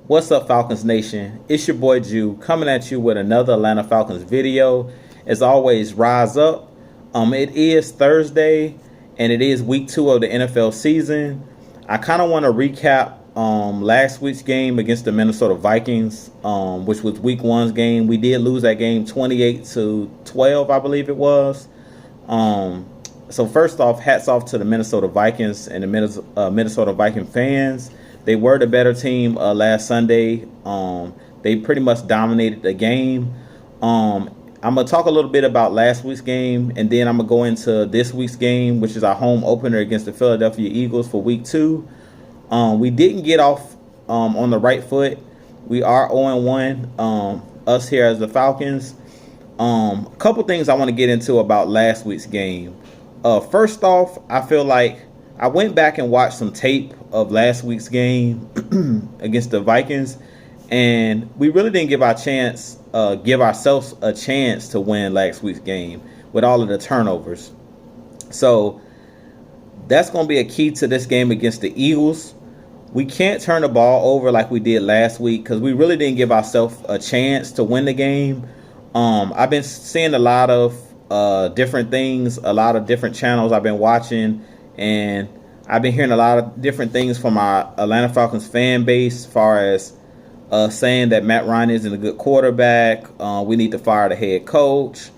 What's up, Falcons Nation? It's your boy Jew coming at you with another Atlanta Falcons video. As always, rise up. It is Thursday, and it is week 2 of the NFL season. I kind of want to recap last week's game against the Minnesota Vikings, which was week 1's game. We did lose that game 28-12, I believe it was. So first off, hats off to the Minnesota Vikings and the Minnesota Viking fans. They were the better team last Sunday. They pretty much dominated the game. I'm going to talk a little bit about last week's game, and then I'm going to go into this week's game, which is our home opener against the Philadelphia Eagles for week 2. We didn't get off on the right foot. We are 0-1, us here as the Falcons. A couple things I want to get into about last week's game. First off, I feel like I went back and watched some tape of last week's game against the Vikings, and we really didn't give ourselves a chance to win last week's game with all of the turnovers. So that's going to be a key to this game against the Eagles. We can't turn the ball over like we did last week because we really didn't give ourselves a chance to win the game. I've been seeing a lot of different things, a lot of different channels I've been watching, and I've been hearing a lot of different things from our Atlanta Falcons fan base as far as saying that Matt Ryan isn't a good quarterback. We need to fire the head coach.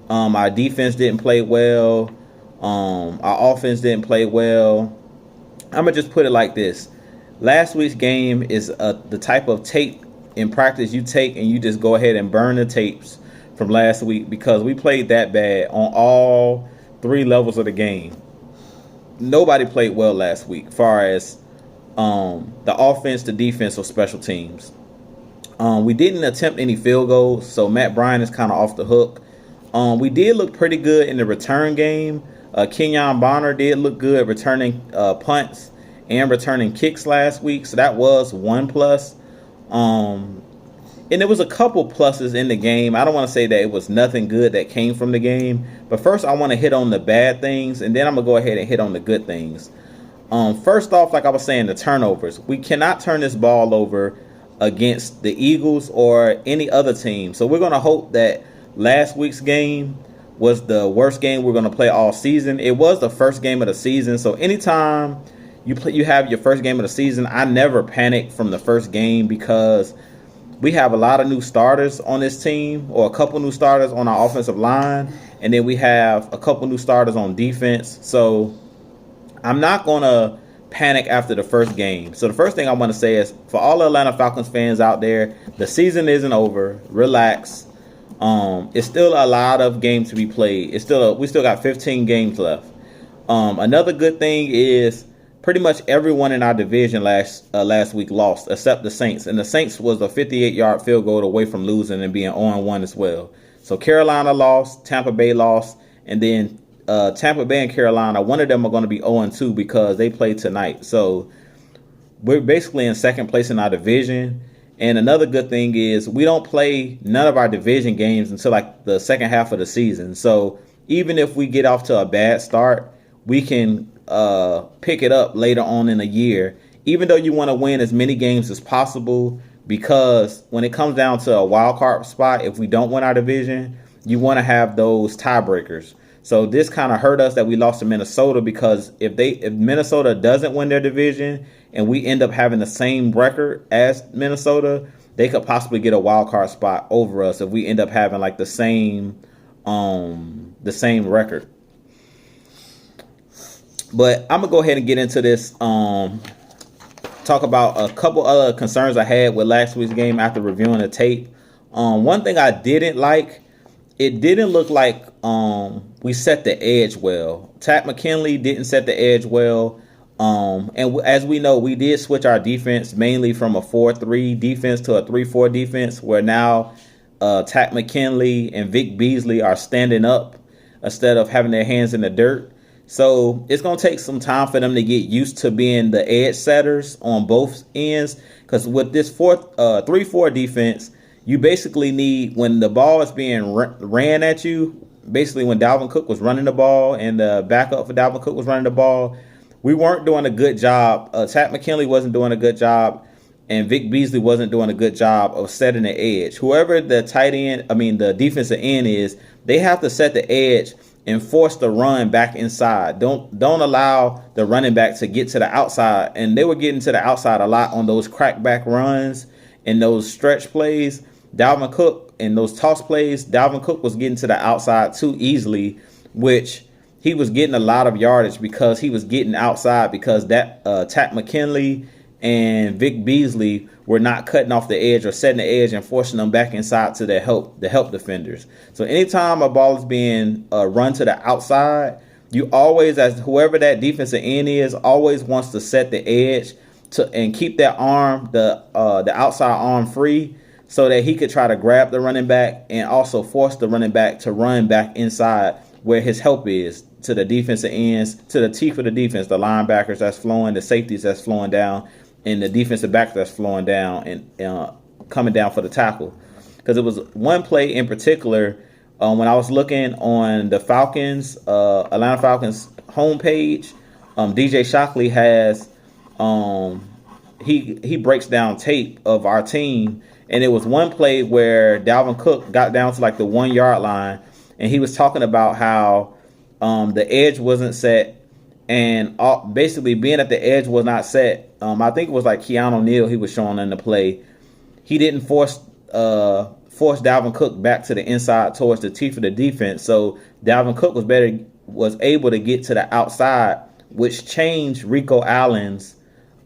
Our defense didn't play well. Our offense didn't play well. I'm going to just put it like this. Last week's game is the type of tape in practice you take and you just go ahead and burn the tapes from last week because we played that bad on all 3 levels of the game. Nobody played well last week as far as the offense, the defense, or special teams. We didn't attempt any field goals, so Matt Bryan is kind of off the hook. We did look pretty good in the return game. Kenyon Bonner did look good returning punts and returning kicks last week, so that was 1 plus. And there was a couple pluses in the game. I don't want to say that it was nothing good that came from the game. But first, I want to hit on the bad things, and then I'm going to go ahead and hit on the good things. First off, like I was saying, the turnovers. We cannot turn this ball over against the Eagles or any other team. So we're going to hope that last week's game was the worst game we're going to play all season. It was the first game of the season. So anytime you have your first game of the season, I never panic from the first game because we have a lot of new starters on this team, or a couple new starters on our offensive line, and then we have a couple new starters on defense. So I'm not going to panic after the first game. So the first thing I want to say is, for all the Atlanta Falcons fans out there, the season isn't over. Relax. It's still a lot of games to be played. We still got 15 games left. Another good thing is, pretty much everyone in our division last week lost except the Saints. And the Saints was a 58-yard field goal away from losing and being 0-1 as well. So Carolina lost, Tampa Bay lost, and then Tampa Bay and Carolina, one of them are going to be 0-2 because they play tonight. So we're basically in second place in our division. And another good thing is we don't play none of our division games until like the second half of the season. So even if we get off to a bad start, we can pick it up later on in the year, even though you want to win as many games as possible, because when it comes down to a wild card spot, if we don't win our division, you want to have those tiebreakers. So this kind of hurt us that we lost to Minnesota, because if Minnesota doesn't win their division and we end up having the same record as Minnesota, they could possibly get a wild card spot over us if we end up having like the same record. But I'm going to go ahead and get into this, talk about a couple other concerns I had with last week's game after reviewing the tape. One thing I didn't like, it didn't look like we set the edge well. Takk McKinley didn't set the edge well. And as we know, we did switch our defense mainly from a 4-3 defense to a 3-4 defense, where now Takk McKinley and Vic Beasley are standing up instead of having their hands in the dirt. So it's going to take some time for them to get used to being the edge setters on both ends. Because with this 3-4 defense, you basically need, when the ball is being ran at you, basically when Dalvin Cook was running the ball and the backup for Dalvin Cook was running the ball, we weren't doing a good job. Takk McKinley wasn't doing a good job and Vic Beasley wasn't doing a good job of setting the edge. Whoever the the defensive end is, they have to set the edge and force the run back inside. Don't allow the running back to get to the outside. And they were getting to the outside a lot on those crackback runs and those stretch plays. Dalvin Cook and those toss plays, Dalvin Cook was getting to the outside too easily, which he was getting a lot of yardage because he was getting outside because that Takk McKinley and Vic Beasley were not cutting off the edge or setting the edge and forcing them back inside to the help defenders. So anytime a ball is being run to the outside, you always, as whoever that defensive end is, always wants to set the edge and keep that arm, the outside arm free, so that he could try to grab the running back and also force the running back to run back inside where his help is, to the defensive ends, to the teeth of the defense, the linebackers that's flowing, the safeties that's flowing down, and the defensive back that's flowing down and coming down for the tackle. Because it was one play in particular when I was looking on the Falcons, Atlanta Falcons homepage, DJ Shockley has he breaks down tape of our team, and it was one play where Dalvin Cook got down to like the 1 yard line, and he was talking about how the edge wasn't set. And basically being that the edge was not set, I think it was like Keanu Neal he was showing in the play. He didn't force Dalvin Cook back to the inside towards the teeth of the defense. So Dalvin Cook was able to get to the outside, which changed Rico Allen's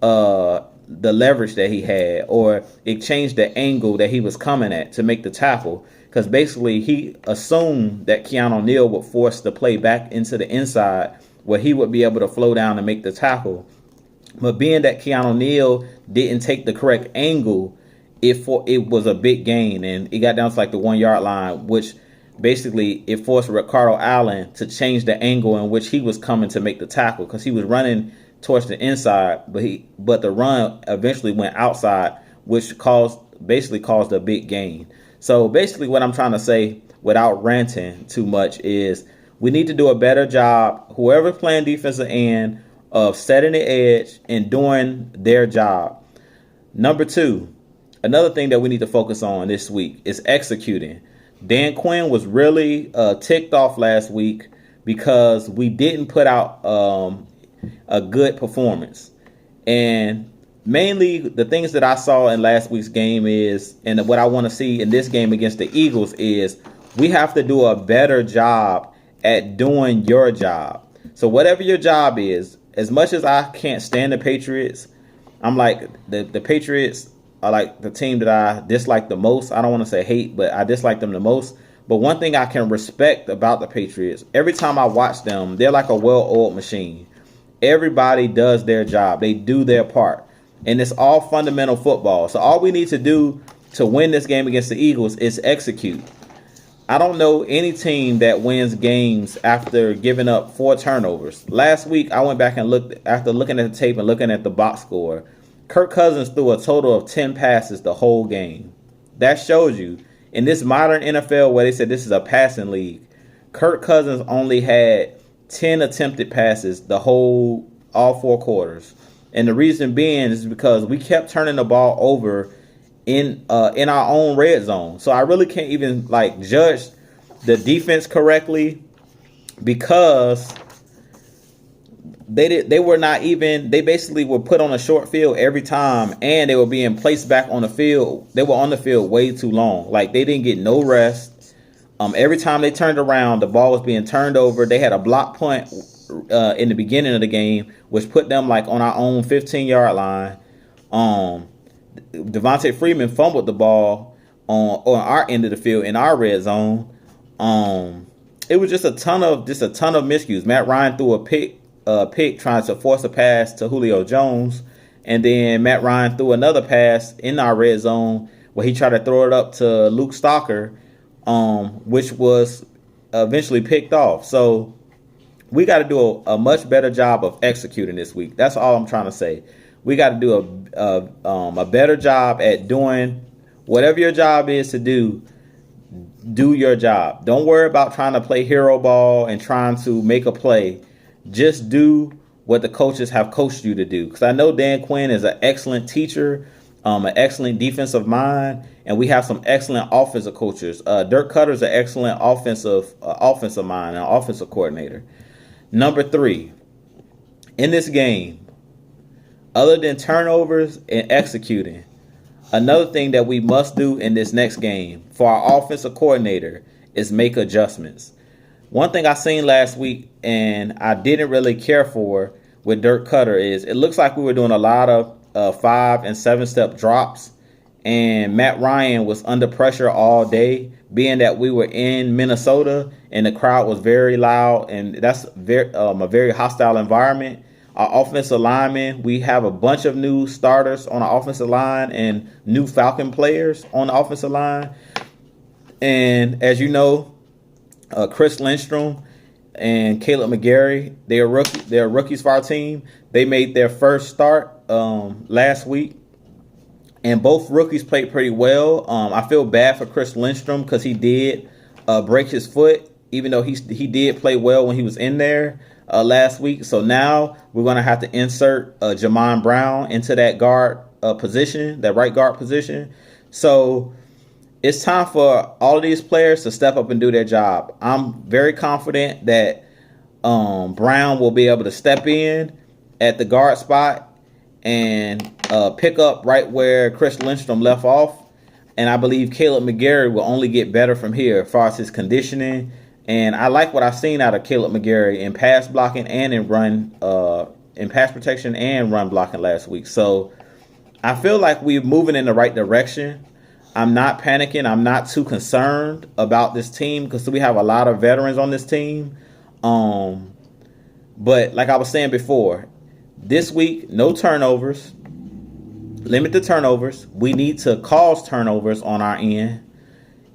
the leverage that he had, or it changed the angle that he was coming at to make the tackle. Because basically he assumed that Keanu Neal would force the play back into the inside, where he would be able to flow down and make the tackle. But being that Keanu Neal didn't take the correct angle, it was a big gain, and it got down to like the 1 yard line, which basically it forced Ricardo Allen to change the angle in which he was coming to make the tackle, because he was running towards the inside, but the run eventually went outside, which caused a big gain. So basically what I'm trying to say, without ranting too much, is we need to do a better job, whoever's playing defensive end, of setting the edge and doing their job. Number 2, another thing that we need to focus on this week is executing. Dan Quinn was really ticked off last week because we didn't put out a good performance. And mainly the things that I saw in last week's game is, and what I want to see in this game against the Eagles is, we have to do a better job at doing your job. So whatever your job is, as much as I can't stand the Patriots, I'm like, the Patriots are like the team that I dislike the most. I don't want to say hate, but I dislike them the most. But one thing I can respect about the Patriots, every time I watch them, they're like a well-oiled machine. Everybody does their job. They do their part. And it's all fundamental football. So all we need to do to win this game against the Eagles is execute. I don't know any team that wins games after giving up 4 turnovers. Last week, I went back and looked, after looking at the tape and looking at the box score, Kirk Cousins threw a total of 10 passes the whole game. That shows you, in this modern NFL where they said this is a passing league, Kirk Cousins only had 10 attempted passes all 4 quarters. And the reason being is because we kept turning the ball over in our own red zone. So I really can't even judge the defense correctly, because they basically were put on a short field every time, and they were being placed back on the field. They were on the field way too long. Like, they didn't get no rest. Every time they turned around, the ball was being turned over. They had a block punt in the beginning of the game, which put them on our own 15-yard line. Devontae Freeman fumbled the ball on our end of the field in our red zone. It was just a ton of miscues. Matt Ryan threw a pick trying to force a pass to Julio Jones, and then Matt Ryan threw another pass in our red zone where he tried to throw it up to Luke Stalker, which was eventually picked off. So we got to do a much better job of executing this week. That's all I'm trying to say. We got to do a better job at doing whatever your job is to do. Do your job. Don't worry about trying to play hero ball and trying to make a play. Just do what the coaches have coached you to do. Because I know Dan Quinn is an excellent teacher, an excellent defensive mind, and we have some excellent offensive coaches. Dirk Cutter's an excellent offensive mind, an offensive coordinator. Number 3, in this game, other than turnovers and executing, another thing that we must do in this next game for our offensive coordinator is make adjustments. One thing I seen last week and I didn't really care for with Dirk Cutter is it looks like we were doing a lot of 5 and 7 step drops, and Matt Ryan was under pressure all day, being that we were in Minnesota and the crowd was very loud, and that's a very hostile environment. Our offensive linemen, we have a bunch of new starters on the offensive line and new Falcon players on the offensive line. And as you know, Chris Lindstrom and Caleb McGarry, they are rookies for our team. They made their first start last week, and both rookies played pretty well. I feel bad for Chris Lindstrom because he did break his foot, even though he did play well when he was in there last week. So now we're going to have to insert Jamon Brown into that guard position, that right guard position. So it's time for all of these players to step up and do their job. I'm very confident that Brown will be able to step in at the guard spot and pick up right where Chris Lindstrom left off. And I believe Caleb McGarry will only get better from here as far as his conditioning. And I like what I've seen out of Caleb McGarry in pass blocking and in pass protection and run blocking last week. So I feel like we're moving in the right direction. I'm not panicking. I'm not too concerned about this team because we have a lot of veterans on this team. But like I was saying before, this week, no turnovers. Limit the turnovers. We need to cause turnovers on our end.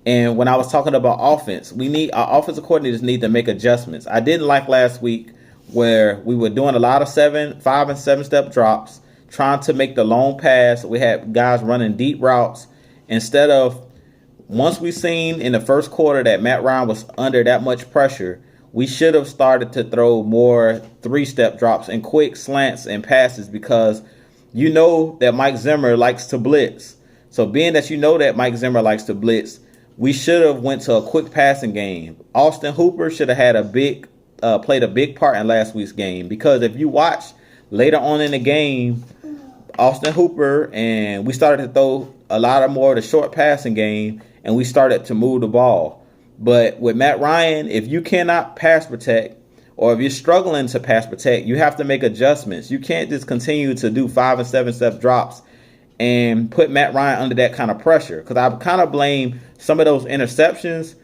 And when I was talking about offense, our offensive coordinators need to make adjustments. I didn't like last week where we were doing a lot of 5 and 7 step drops, trying to make the long pass. We had guys running deep routes instead of, once we seen in the first quarter that Matt Ryan was under that much pressure, we should have started to throw more 3-step drops and quick slants and passes, because you know that Mike Zimmer likes to blitz. So being that you know that Mike Zimmer likes to blitz, we should have went to a quick passing game. Austin Hooper should have had played a big part in last week's game, because if you watch later on in the game, Austin Hooper and we started to throw a lot more of the short passing game, and we started to move the ball. But with Matt Ryan, if you cannot pass protect, or if you're struggling to pass protect, you have to make adjustments. You can't just continue to do 5 and 7 step drops and put Matt Ryan under that kind of pressure. Because I kind of blame some of those interceptions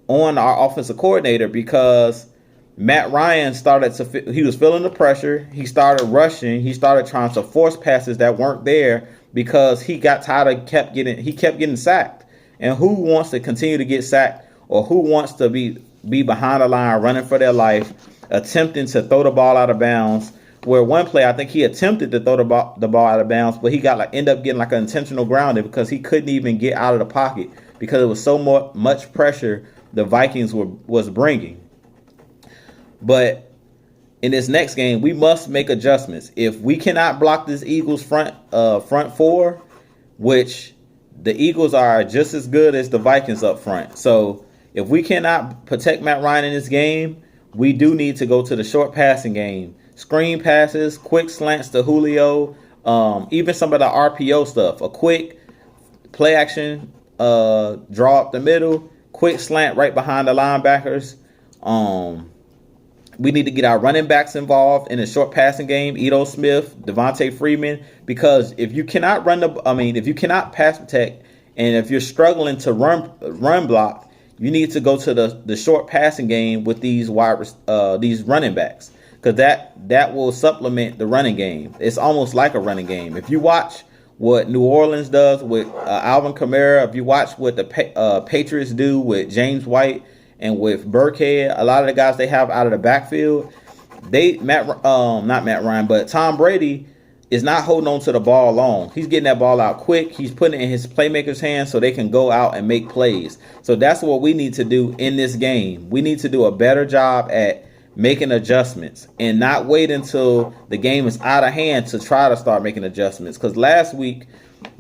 on our offensive coordinator, because Matt Ryan he was feeling the pressure. He started rushing. He started trying to force passes that weren't there because he got tired of kept getting sacked. And who wants to continue to get sacked, or who wants to be behind the line running for their life, attempting to throw the ball out of bounds? Where one play, I think he attempted to throw the ball out of bounds, but he ended up getting like an intentional grounding because he couldn't even get out of the pocket because it was so much pressure the Vikings was bringing. But in this next game, we must make adjustments. If we cannot block this Eagles front four, which the Eagles are just as good as the Vikings up front. So if we cannot protect Matt Ryan in this game, we do need to go to the short passing game. Screen passes, quick slants to Julio, even some of the RPO stuff. A quick play action draw up the middle, quick slant right behind the linebackers. We need to get our running backs involved in the short passing game. Ito Smith, Devontae Freeman, because if you cannot if you cannot pass protect, and if you're struggling to run block, you need to go to the short passing game with these running backs, because that will supplement the running game. It's almost like a running game. If you watch what New Orleans does with Alvin Kamara, if you watch what the Patriots do with James White and with Burkhead, a lot of the guys they have out of the backfield, not Matt Ryan, but Tom Brady is not holding on to the ball long. He's getting that ball out quick. He's putting it in his playmakers' hands so they can go out and make plays. So that's what we need to do in this game. We need to do a better job at making adjustments and not wait until the game is out of hand to try to start making adjustments. Because last week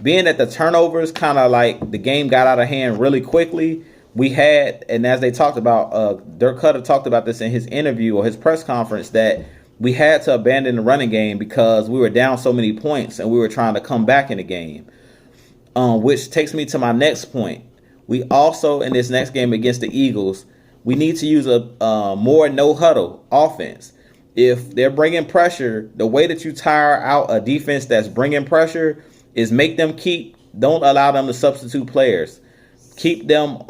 being that the turnovers kind of like the game got out of hand really quickly, we had, and as they talked about, Dirk Cutter talked about this in his interview or his press conference, that we had to abandon the running game because we were down so many points and we were trying to come back in the game. Which takes me to my next point. We also, in this next game against the Eagles, we need to use a more no-huddle offense. If they're bringing pressure, the way that you tire out a defense that's bringing pressure is make them don't allow them to substitute players. Keep them,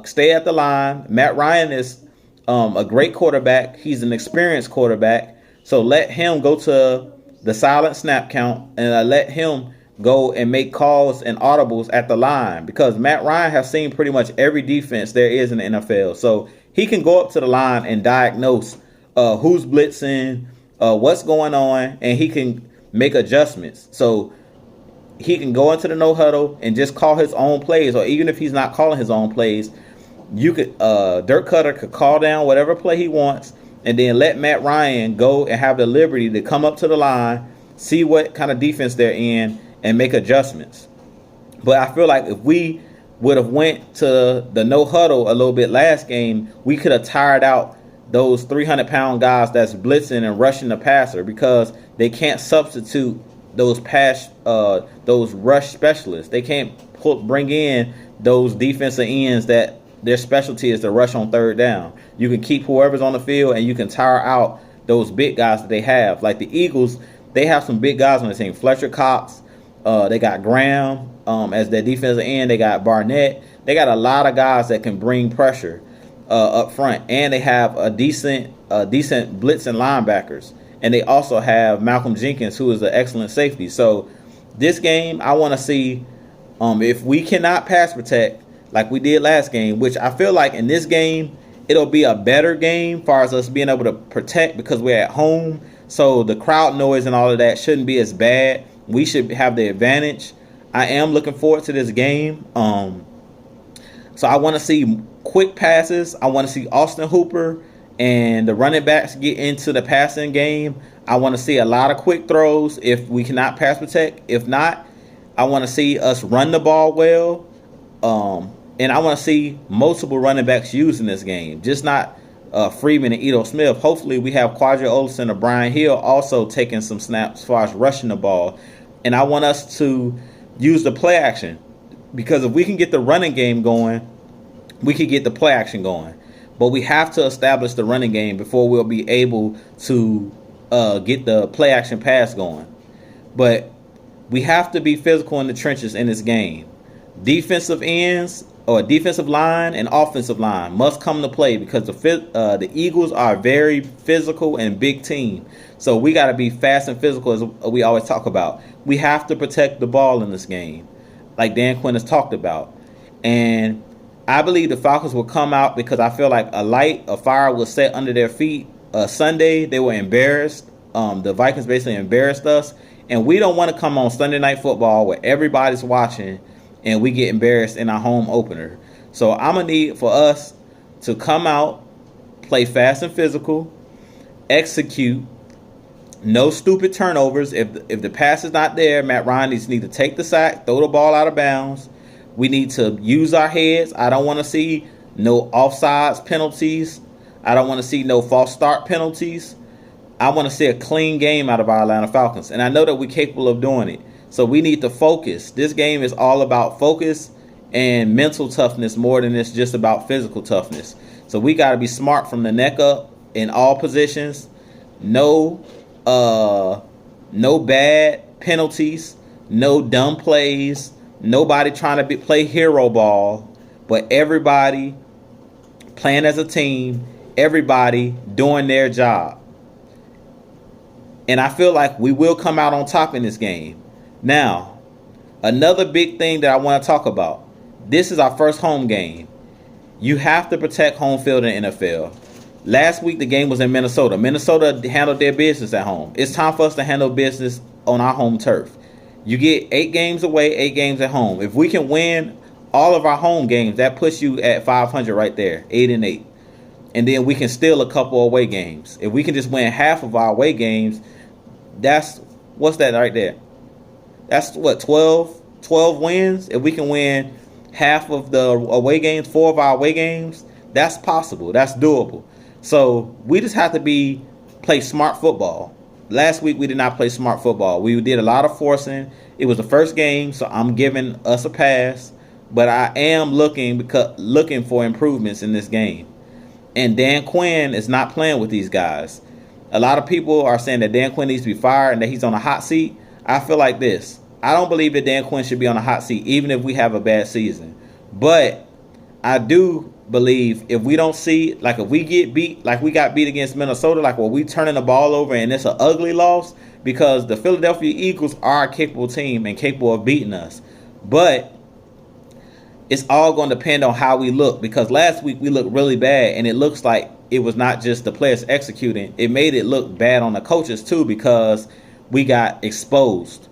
stay at the line. Matt Ryan is a great quarterback. He's an experienced quarterback. So let him go to the silent snap count and let him go and make calls and audibles at the line, because Matt Ryan has seen pretty much every defense there is in the NFL. So he can go up to the line and diagnose who's blitzing, what's going on, and he can make adjustments. So he can go into the no huddle and just call his own plays, or even if he's not calling his own plays, you could Dirk Cutter could call down whatever play he wants and then let Matt Ryan go and have the liberty to come up to the line, see what kind of defense they're in, and make adjustments. But I feel like if we would have went to the no huddle a little bit last game, we could have tired out those 300-pound guys that's blitzing and rushing the passer, because they can't substitute those rush specialists. They can't bring in those defensive ends that their specialty is to rush on third down. You can keep whoever's on the field and you can tire out those big guys that they have. Like the Eagles, they have some big guys on the team. Fletcher Cox, they got Graham as their defensive end. They got Barnett. They got a lot of guys that can bring pressure up front, and they have a decent blitzing linebackers. And they also have Malcolm Jenkins, who is an excellent safety. So this game, I want to see if we cannot pass protect like we did last game, which I feel like in this game, it'll be a better game as far as us being able to protect because we're at home. So the crowd noise and all of that shouldn't be as bad. We should have the advantage. I am looking forward to this game. So I want to see quick passes. I want to see Austin Hooper and the running backs get into the passing game. I want to see a lot of quick throws if we cannot pass protect. If not, I want to see us run the ball well. And I want to see multiple running backs used in this game, just not Freeman and Ito Smith. Hopefully we have Quadri Olson or Brian Hill also taking some snaps as far as rushing the ball. And I want us to use the play action, because if we can get the running game going, we can get the play action going. But we have to establish the running game before we'll be able to get the play action pass going. But we have to be physical in the trenches in this game. Defensive ends or defensive line and offensive line must come to play, because the Eagles are a very physical and big team. So we got to be fast and physical, as we always talk about. We have to protect the ball in this game, like Dan Quinn has talked about. And I believe the Falcons will come out, because I feel like a fire was set under their feet. Sunday, they were embarrassed. The Vikings basically embarrassed us. And we don't want to come on Sunday Night Football where everybody's watching and we get embarrassed in our home opener. So I'm going to need for us to come out, play fast and physical, execute, no stupid turnovers. If the pass is not there, Matt Ryan needs to take the sack, throw the ball out of bounds. We need to use our heads. I don't want to see no offsides penalties. I don't want to see no false start penalties. I want to see a clean game out of our Atlanta Falcons. And I know that we're capable of doing it. So we need to focus. This game is all about focus and mental toughness more than it's just about physical toughness. So we got to be smart from the neck up in all positions. No bad penalties. No dumb plays. Nobody trying to play hero ball. But everybody playing as a team. Everybody doing their job. And I feel like we will come out on top in this game. Now, another big thing that I want to talk about. This is our first home game. You have to protect home field in the NFL. Last week, the game was in Minnesota. Minnesota handled their business at home. It's time for us to handle business on our home turf. You get 8 games away, 8 games at home. If we can win all of our home games, that puts you at 500 right there, 8-8. And then we can steal a couple away games. If we can just win half of our away games, what's that right there? That's what, 12 12 wins, if we can win half of the away games, 4 of our away games, that's possible. That's doable. So we just have to play smart football. Last week we did not play smart football. We did a lot of forcing. It was the first game, so I'm giving us a pass. But I am looking for improvements in this game. And Dan Quinn is not playing with these guys. A lot of people are saying that Dan Quinn needs to be fired and that he's on a hot seat. I feel like this. I don't believe that Dan Quinn should be on a hot seat, even if we have a bad season. But I do believe if we don't see, like if we get beat, like we got beat against Minnesota, like where we turning the ball over and it's an ugly loss, because the Philadelphia Eagles are a capable team and capable of beating us. But it's all going to depend on how we look, because last week we looked really bad, and it looks like it was not just the players executing. It made it look bad on the coaches too, because we got exposed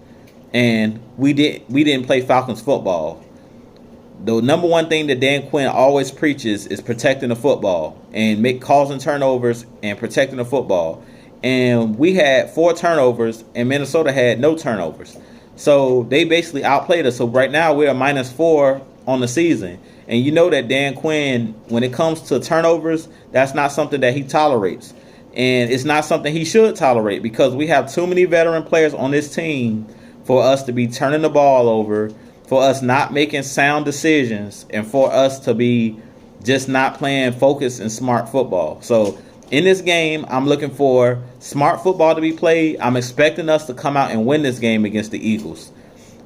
and we didn't play Falcons football. The number one thing that Dan Quinn always preaches is protecting the football and causing turnovers and protecting the football. And we had 4 turnovers and Minnesota had no turnovers. So they basically outplayed us. So right now we're a -4 on the season. And you know that Dan Quinn, when it comes to turnovers, that's not something that he tolerates. And it's not something he should tolerate, because we have too many veteran players on this team for us to be turning the ball over, for us not making sound decisions, and for us to be just not playing focused and smart football. So in this game, I'm looking for smart football to be played. I'm expecting us to come out and win this game against the Eagles.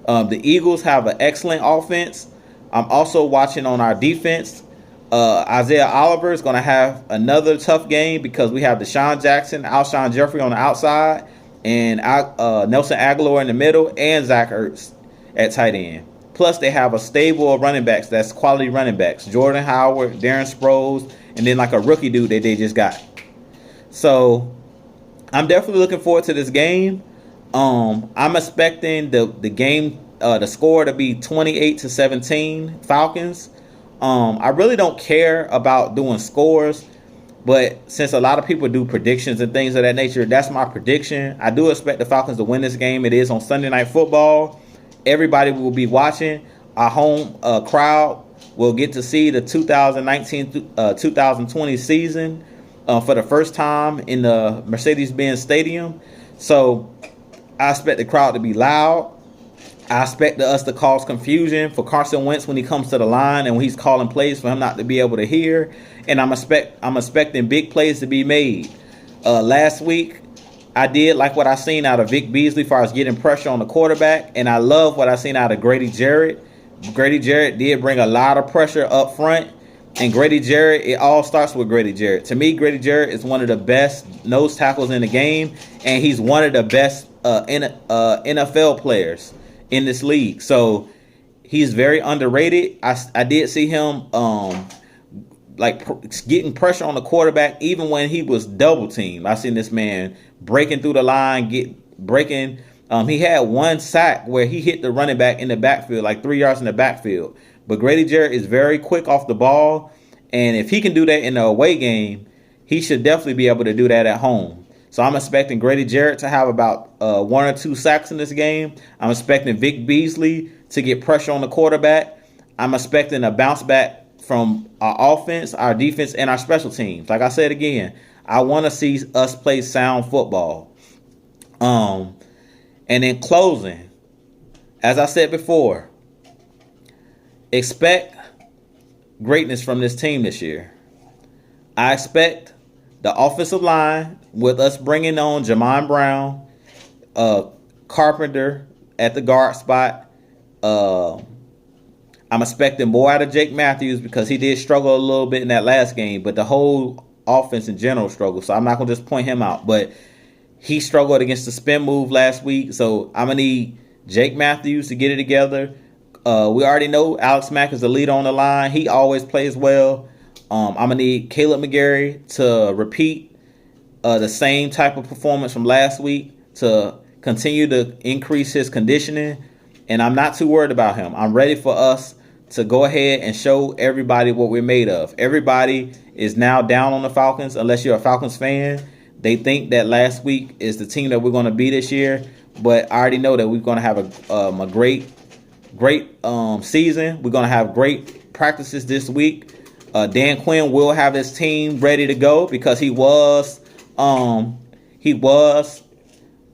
The Eagles have an excellent offense. I'm also watching on our defense. Isaiah Oliver is going to have another tough game, because we have Deshaun Jackson, Alshon Jeffrey on the outside, and Nelson Aguilar in the middle, and Zach Ertz at tight end. Plus, they have a stable of running backs that's quality running backs. Jordan Howard, Darren Sproles, and then like a rookie dude that they just got. So I'm definitely looking forward to this game. I'm expecting the game, the score to be 28-17 Falcons. I really don't care about doing scores, but since a lot of people do predictions and things of that nature, that's my prediction. I do expect the Falcons to win this game. It is on Sunday Night Football. Everybody will be watching. Our home crowd will get to see the 2019-2020 season for the first time in the Mercedes-Benz Stadium. So I expect the crowd to be loud. I expect us to cause confusion for Carson Wentz when he comes to the line and when he's calling plays, for him not to be able to hear. And I'm expecting big plays to be made. Last week, I did like what I seen out of Vic Beasley as far as getting pressure on the quarterback, and I love what I seen out of Grady Jarrett. Grady Jarrett did bring a lot of pressure up front, and Grady Jarrett, it all starts with Grady Jarrett. To me, Grady Jarrett is one of the best nose tackles in the game, and he's one of the best NFL players in this league. So he's very underrated. I did see him getting pressure on the quarterback even when he was double teamed. I seen this man breaking through the line, he had one sack where he hit the running back in the backfield, like 3 yards in the backfield. But Grady Jarrett is very quick off the ball, and if he can do that in the away game, he should definitely be able to do that at home. So I'm expecting Grady Jarrett to have about 1 or 2 sacks in this game. I'm expecting Vic Beasley to get pressure on the quarterback. I'm expecting a bounce back from our offense, our defense, and our special teams. Like I said again, I want to see us play sound football. And in closing, as I said before, expect greatness from this team this year. I expect the offensive line, with us bringing on Jamon Brown, Carpenter at the guard spot. I'm expecting more out of Jake Matthews, because he did struggle a little bit in that last game, but the whole offense in general struggled. So I'm not going to just point him out, but he struggled against the spin move last week. So I'm going to need Jake Matthews to get it together. We already know Alex Mack is the leader on the line. He always plays well. I'm going to need Caleb McGarry to repeat the same type of performance from last week to continue to increase his conditioning. And I'm not too worried about him. I'm ready for us to go ahead and show everybody what we're made of. Everybody is now down on the Falcons, unless you're a Falcons fan. They think that last week is the team that we're going to be this year. But I already know that we're going to have a great great season. We're gonna have great practices this week. Dan Quinn will have his team ready to go because he was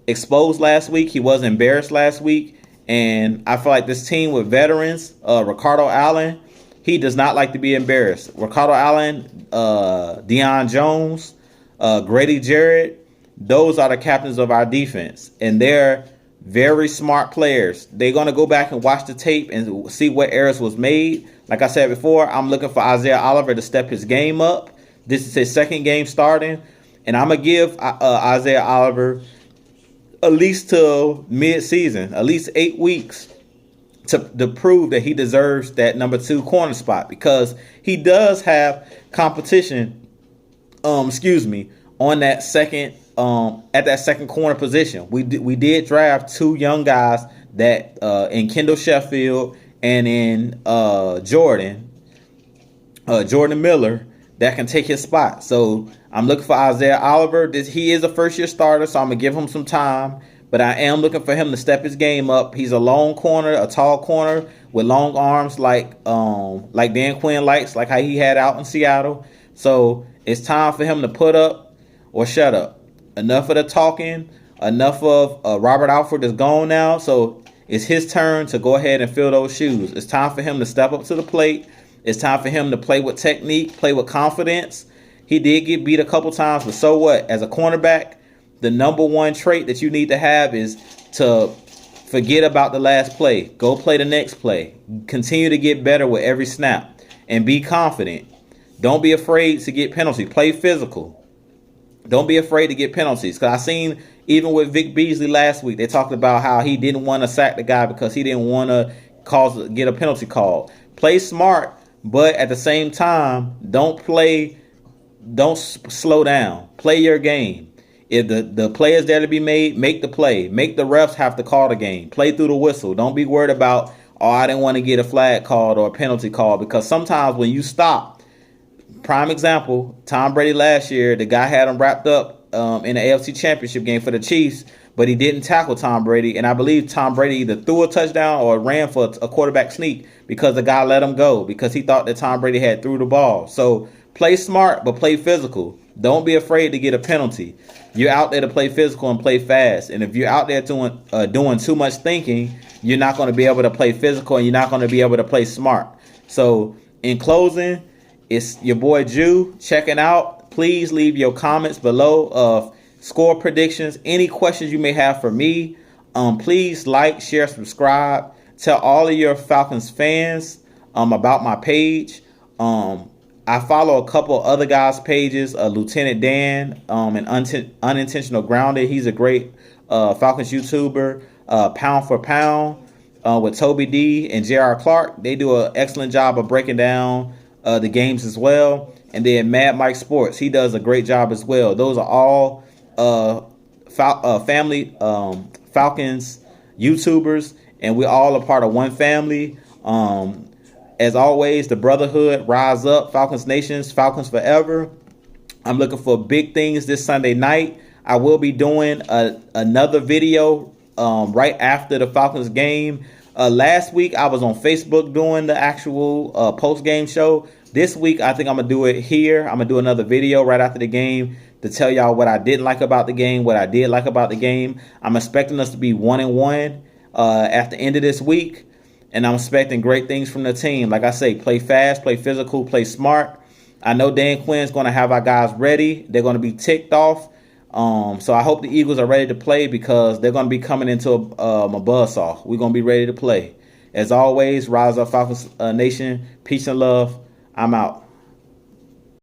exposed last week. He was embarrassed last week, and I feel like this team with veterans, Ricardo Allen, he does not like to be embarrassed. Ricardo Allen, Deion Jones, Grady Jarrett, those are the captains of our defense, and they're very smart players. They're going to go back and watch the tape and see what errors was made. Like I said before, I'm looking for Isaiah Oliver to step his game up. This is his second game starting, and I'm going to give Isaiah Oliver at least till mid-season, at least 8 weeks to prove that he deserves that number 2 corner spot, because he does have competition, on that second at that second corner position. We did draft 2 young guys that in Kendall Sheffield and in Jordan Miller that can take his spot. So I'm looking for Isaiah Oliver. He is a first-year starter, so I'm going to give him some time. But I am looking for him to step his game up. He's a long corner, a tall corner with long arms like Dan Quinn likes, like how he had out in Seattle. So it's time for him to put up or shut up. Enough of the talking. Enough of Robert Alford is gone now. So it's his turn to go ahead and fill those shoes. It's time for him to step up to the plate. It's time for him to play with technique, play with confidence. He did get beat a couple times, but so what? As a cornerback, the number one trait that you need to have is to forget about the last play. Go play the next play. Continue to get better with every snap and be confident. Don't be afraid to get penalties. Play physical. Don't be afraid to get penalties. Because I seen, even with Vic Beasley last week, they talked about how he didn't want to sack the guy because he didn't want to get a penalty call. Play smart, but at the same time, don't slow down. Play your game. If the play is there to be made, make the play. Make the refs have to call the game. Play through the whistle. Don't be worried about, I didn't want to get a flag called or a penalty called, because sometimes when you stop, prime example, Tom Brady last year, the guy had him wrapped up in the AFC Championship game for the Chiefs, but he didn't tackle Tom Brady, and I believe Tom Brady either threw a touchdown or ran for a quarterback sneak because the guy let him go because he thought that Tom Brady had threw the ball. So play smart, but play physical. Don't be afraid to get a penalty. You're out there to play physical and play fast, and if you're out there doing too much thinking, you're not going to be able to play physical and you're not going to be able to play smart. So in closing, it's your boy Jew checking out. Please leave your comments below of score predictions, any questions you may have for me. Please like, share, subscribe. Tell all of your Falcons fans about my page. I follow a couple other guys' pages, Lieutenant Dan and Unintentional Grounded. He's a great Falcons YouTuber. Pound for Pound with Toby D and J.R. Clark. They do an excellent job of breaking down the games as well. And then Mad Mike Sports, he does a great job as well. Those are all family Falcons YouTubers, and we're all a part of one family. As always, the brotherhood, rise up, Falcons Nations, Falcons forever. I'm looking for big things this Sunday night. I will be doing another video right after the Falcons game. Last week, I was on Facebook doing the actual post-game show. This week, I think I'm going to do it here. I'm going to do another video right after the game to tell y'all what I didn't like about the game, what I did like about the game. I'm expecting us to be 1-1 at the end of this week. And I'm expecting great things from the team. Like I say, play fast, play physical, play smart. I know Dan Quinn's going to have our guys ready. They're going to be ticked off. So I hope the Eagles are ready to play, because they're going to be coming into a buzzsaw. We're going to be ready to play. As always, rise up, Falcons Nation. Peace and love. I'm out.